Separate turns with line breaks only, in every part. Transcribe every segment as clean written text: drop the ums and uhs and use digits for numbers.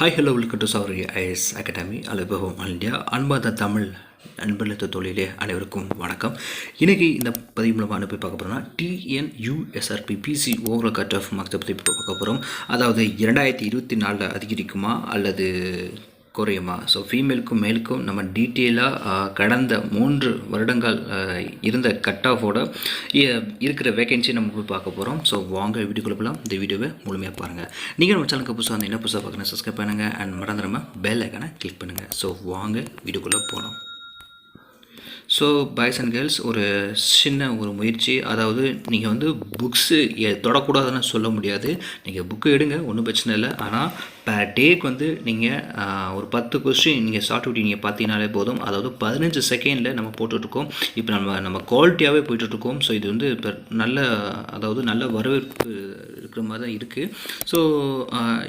Hi hello welcome to Chauri IS academy அலுவலகம் all India அன்பாத Tamil நண்பர்களது தொழிலே அனைவருக்கும் வணக்கம். இன்றைக்கி இந்த பதிவு மூலமாக அனுப்பி பார்க்க போகிறோம்னா TNUSRB PC overall cut off மார்க்ஸை பற்றி பார்க்க போகிறோம். அதாவது 2024 அதிகரிக்குமா அல்லது குறையுமா? ஸோ ஃபீமேலுக்கும் மேலுக்கும் நம்ம டீட்டெயிலாக கடந்த 3 வருடங்கள் இருந்த கட் ஆஃபோட இருக்கிற வேகன்சி நம்ம போய் பார்க்க போகிறோம். ஸோ வாங்க வீடியோக்குள்ள போகலாம். இந்த வீடியோவை முழுமையாக பாருங்கள். நீங்கள் நம்ம சேனலுக்கு புதுசாக வந்து என்ன புதுசாக பார்க்கணும் சப்ஸ்கிரைப் பண்ணுங்கள் அண்ட் மறந்துடாமல் பெல் ஐக்கானை கிளிக் பண்ணுங்கள். ஸோ வாங்க வீடியோக்குள்ளே போகலாம். ஸோ பாய்ஸ் அண்ட் கேர்ள்ஸ், ஒரு சின்ன ஒரு முயற்சி. அதாவது நீங்கள் வந்து புக்ஸு தொடக்கூடாதுன்னு சொல்ல முடியாது. நீங்கள் புக்கு எடுங்க, ஒன்றும் பிரச்சனை இல்லை. ஆனால் பர் டேக்கு வந்து நீங்கள் ஒரு 10 கொஸ்டின் நீங்கள் ஷார்ட் அவுட் நீங்கள் பார்த்தீங்கனாலே போதும். அதாவது 15 செகண்டில் நம்ம போட்டுட்ருக்கோம். இப்போ நம்ம குவாலிட்டியாகவே போய்ட்டுருக்கோம். ஸோ இது வந்து இப்போ நல்ல வரவேற்பு இருக்கிற மாதிரி தான் இருக்குது. ஸோ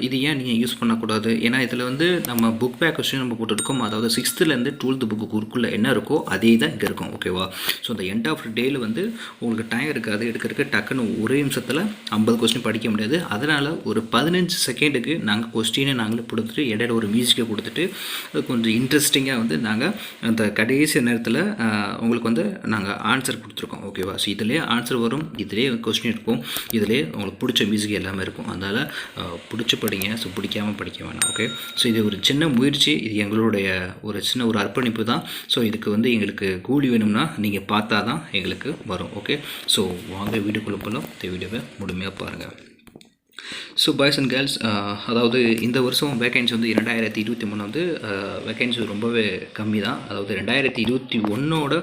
இது ஏன் நீங்கள் யூஸ் பண்ணக்கூடாது? ஏன்னா இதில் வந்து நம்ம புக் பேக் கொஸ்டின் நம்ம போட்டுருக்கோம். அதாவது 6th-லேருந்து 12th புக்குக்குள்ளே என்ன இருக்கோ அதே தான் இங்கே இருக்கும். ஓகேவா? ஸோ இந்த எண்ட் ஆஃப் டேயில் வந்து உங்களுக்கு டைம் இருக்காது எடுக்கிறதுக்கு. டக்குன்னு ஒரே நிமிஷத்தில் 50 கொஸ்டின் படிக்க முடியாது. அதனால் ஒரு 15 செகண்டுக்கு நாங்கள் கொஸ்டினை நாங்களே கொடுத்துட்டு இடையில ஒரு மியூசிக்கை கொடுத்துட்டு கொஞ்சம் இன்ட்ரெஸ்டிங்காக வந்து நாங்கள் அந்த கடைசி நேரத்தில் உங்களுக்கு வந்து நாங்கள் ஆன்சர் கொடுத்துருக்கோம். ஓகேவா? ஸோ இதிலே ஆன்சர் வரும், இதிலே கொஸ்டின் இருக்கும், இதிலே உங்களுக்கு பிடிச்ச மியூசிக் எல்லாமே இருக்கும். அதனால் பிடிச்சி படிங்க. ஸோ பிடிக்காமல் படிக்க வேணாம். ஓகே? ஸோ இது ஒரு சின்ன முயற்சி, இது எங்களுடைய ஒரு சின்ன ஒரு அர்ப்பணிப்பு தான். ஸோ இதுக்கு வந்து எங்களுக்கு கூலி வேணும்னா நீங்கள் பார்த்தா தான் எங்களுக்கு வரும். ஓகே? ஸோ வாங்க வீடியோக்குள்ளே போகலாம். இந்த வீடியோவை முழுமையாக பாருங்கள். ஸோ பாய்ஸ் அண்ட் கேர்ள்ஸ், அதாவது இந்த வருஷம் வேகன்சி வந்து 2023 வந்து வேகன்சி ரொம்பவே கம்மி தான். அதாவது 2021ஓட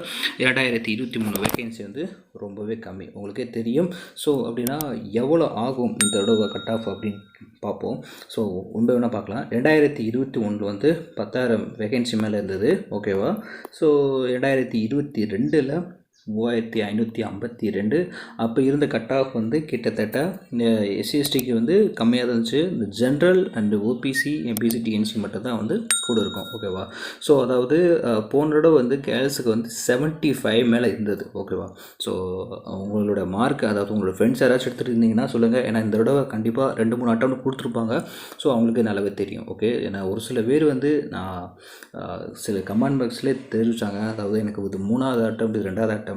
2023 வேகன்சி வந்து ரொம்பவே கம்மி, உங்களுக்கே தெரியும். ஸோ அப்படின்னா எவ்வளோ ஆகும் இந்த தடவை கட் ஆஃப் அப்படின்னு பார்ப்போம். ஸோ ஒன்று வேணால் பார்க்கலாம். 2021 வந்து 10,000 வேகன்சி மேலே இருந்தது. ஓகேவா? ஸோ 2022ல் 3552. அப்போ இருந்த கட் ஆஃப் வந்து கிட்டத்தட்ட எஸ்சிஎஸ்டிக்கு வந்து கம்மியாக தான் இருந்துச்சு. இந்த general and OBC MBC DNC மட்டும் தான் வந்து கூட இருக்கும். ஓகேவா? ஸோ அதாவது போன தடவை வந்து கேர்ள்ஸுக்கு வந்து 75 மேலே இருந்தது. ஓகேவா? ஸோ உங்களோட மார்க், அதாவது உங்களோட ஃப்ரெண்ட்ஸ் யாராச்சும் எடுத்துகிட்டு இருந்தீங்கன்னா சொல்லுங்கள். ஏன்னா இந்த தடவை கண்டிப்பாக 2-3 அட்டம் கொடுத்துருப்பாங்க. ஸோ அவங்களுக்கு நல்லாவே தெரியும். ஓகே? ஏன்னா ஒரு சில பேர் வந்து நான் சில கமெண்ட் பாக்ஸ்லேயே தெரிவித்தாங்க. அதாவது எனக்கு இது 3வது அட்டம், 2வது அட்டம்.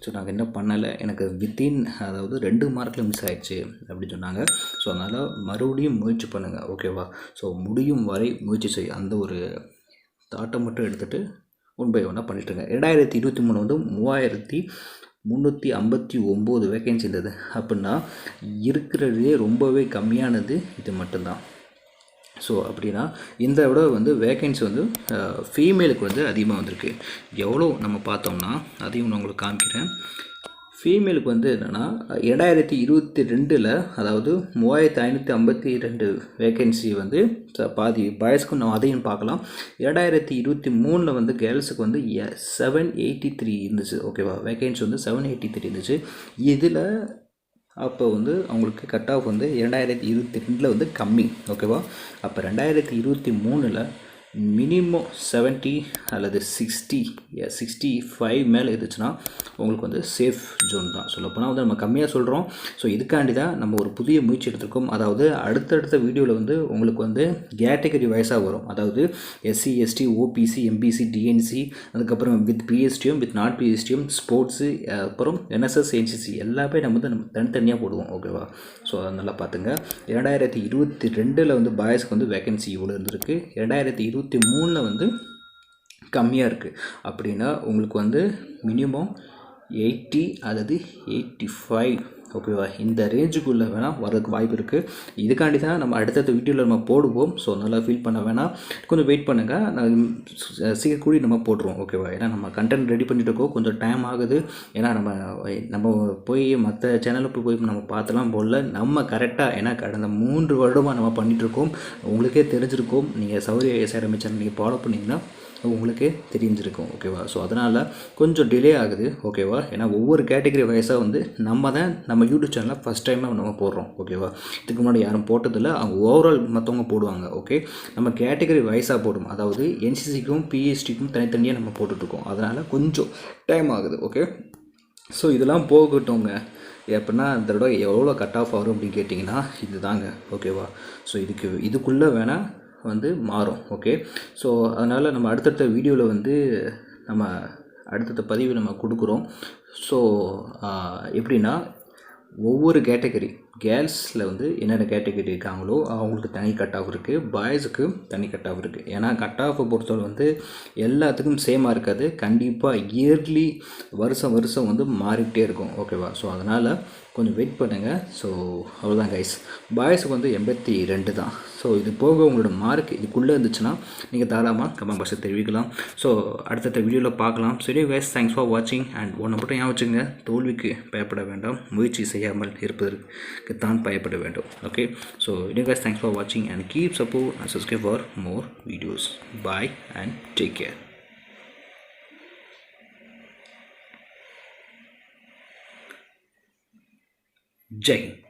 ஸோ நாங்கள் என்ன பண்ணலை, எனக்கு வித்தின் அதாவது 2 மார்க்கில் மிஸ் ஆகிடுச்சு அப்படின்னு சொன்னாங்க. ஸோ அதனால் மறுபடியும் முயற்சி பண்ணுங்கள். ஓகேவா? ஸோ முடியும் வரை முயற்சி செய்ய அந்த ஒரு தாட்டை மட்டும் எடுத்துகிட்டு 1 by 1 பண்ணிட்டுருங்க. 2023 வந்து 3359 வேகன்சி இருந்தது. அப்படின்னா இருக்கிறதே ரொம்பவே கம்மியானது இது மட்டும்தான். ஸோ அப்படின்னா இந்த விட வந்து வேகன்சி வந்து ஃபீமேலுக்கு வந்து அதிகமாக வந்திருக்கு. எவ்வளோ நம்ம பார்த்தோம்னா அதையும் நான் உங்களுக்கு காமிக்கிறேன். ஃபீமேலுக்கு வந்து என்னென்னா 2022ல் அதாவது 3552 வேகன்சி வந்து பாதி பாய்ஸ்க்கும் நம்ம அதையும் பார்க்கலாம். 2023ல் வந்து கேர்ள்ஸுக்கு வந்து 783 இருந்துச்சு. ஓகேவா? வேகன்சி வந்து 783 இருந்துச்சு. இதில் அப்போ வந்து அவங்களுக்கு கட் ஆஃப் வந்து 2022ல் வந்து கம்மி. ஓகேவா? அப்போ 2023ல் மினிமம் 70 அல்லது 65 மேலே இருந்துச்சுன்னா உங்களுக்கு வந்து சேஃப் ஜோன் தான். சொல்லப்போனால் வந்து நம்ம கம்மியாக சொல்கிறோம். ஸோ இதுக்காண்டி தான் நம்ம ஒரு புதிய முயற்சி எடுத்திருக்கோம். அதாவது அடுத்தடுத்த வீடியோவில் வந்து உங்களுக்கு வந்து கேட்டகரி வைஸாக வரும். அதாவது SC ST OBC MBC DNC, அதுக்கப்புறம் வித் பிஎஸ்டியும் வித் நாட் பிஎஸ்டியும் ஸ்போர்ட்ஸு, அப்புறம் என்எஸ்எஸ் என்சிசி எல்லாமே நம்ம வந்து தனித்தனியாக போடுவோம். ஓகேவா? ஸோ அதை நல்லா பார்த்துங்க. 2022ல் வந்து பாய்ஸ்க்கு வந்து வேகன்சி இவ்வளோ இருந்திருக்கு. 2023ல் வந்து கம்மியாக இருக்குது. அப்படின்னா உங்களுக்கு வந்து மினிமம் 80 அல்லது 85. ஓகேவா? இந்த ரேஞ்சுக்குள்ளே வேணால் வரதுக்கு வாய்ப்பு இருக்குது. இதுக்காண்டி தான் நம்ம அடுத்தடுத்த வீடியோவில் நம்ம போடுவோம். ஸோ நல்லா ஃபீல் பண்ண வேணாம், கொஞ்சம் வெயிட் பண்ணுங்கள். நான் சீக்கிரம் கூடி நம்ம போட்டுருவோம். ஓகேவா? ஏன்னா நம்ம கண்டென்ட் ரெடி பண்ணிட்டு இருக்கோம், கொஞ்சம் டைம் ஆகுது. ஏன்னா நம்ம போய் மற்ற சேனலுக்கு போய் நம்ம பார்த்தலாம் போடல. நம்ம கரெக்டாக ஏன்னா கடந்த 3 வருடமாக நம்ம பண்ணிகிட்ருக்கோம். உங்களுக்கே தெரிஞ்சிருக்கும். நீங்கள் சௌரி சேரமி சேனல் நீங்கள் ஃபாலோ பண்ணிங்கன்னா உங்களுக்கே தெரிஞ்சிருக்கும். ஓகேவா? ஸோ அதனால் கொஞ்சம் டிலே ஆகுது. ஓகேவா? ஏன்னா ஒவ்வொரு கேட்டகரி வைஸாக வந்து நம்ம யூடியூப் சேனலில் ஃபஸ்ட் டைமாக நம்ம போடுறோம். ஓகேவா? இதுக்கு முன்னாடி யாரும் போட்டதில்லை. அவங்க ஓவரால் மற்றவங்க போடுவாங்க. ஓகே? நம்ம கேட்டகரி வைஸாக போடும். அதாவது என்சிசிக்கும் பிஎஸ்டிக்கும் தனித்தனியாக நம்ம போட்டுட்ருக்கோம். அதனால் கொஞ்சம் டைம் ஆகுது. ஓகே? ஸோ இதெல்லாம் போகட்டுங்க. எப்படின்னா இந்த தடவை எவ்வளோ கட் ஆஃப் வரும் அப்படின்னு கேட்டிங்கன்னா இது தாங்க. ஓகேவா? ஸோ இதுக்குள்ளே வேணால் வந்து மாறும். ஓகே, ஸோ அதனால் நம்ம அடுத்தடுத்த வீடியோவில் வந்து நம்ம அடுத்தடுத்த பதிவு நம்ம கொடுக்குறோம். ஸோ எப்படின்னா ஒவ்வொரு கேட்டகரி கேர்ள்ஸில் வந்து என்னென்ன கேட்டகரி இருக்காங்களோ அவங்களுக்கு தனி கட் ஆஃப் இருக்குது, பாய்ஸுக்கு தனி கட் ஆஃப் இருக்குது. ஏன்னா கட் ஆஃபை பொறுத்தவரை வந்து எல்லாத்துக்கும் சேமாக இருக்காது, கண்டிப்பாக இயர்லி வருஷம் வந்து மாறிக்கிட்டே இருக்கும். ஓகேவா? ஸோ அதனால் கொஞ்சம் வெயிட் பண்ணுங்கள். ஸோ அவ்வளோதான் கைஸ். பாய்ஸுக்கு வந்து 82 தான். ஸோ இது போக உங்களோட மார்க் இதுக்குள்ளே இருந்துச்சுன்னா நீங்கள் தாராளமாக கமெண்ட் பாக்ஸில் தெரிவிக்கலாம். ஸோ அடுத்தடுத்த வீடியோவில் பார்க்கலாம். சரி கைஸ், தேங்க்ஸ் ஃபார் வாட்சிங். அண்ட் ஒன்றை மட்டும் ஞாபகம் வச்சுங்க, தோல்விக்கு பயப்பட வேண்டாம், முயற்சி செய்யாமல் இருப்பதற்கு தான் பயப்பட வேண்டும். Okay, so guys, thanks for வாட்சிங் and keep support and subscribe for more videos. Bye and take care. ஜெய் ஹிந்த்.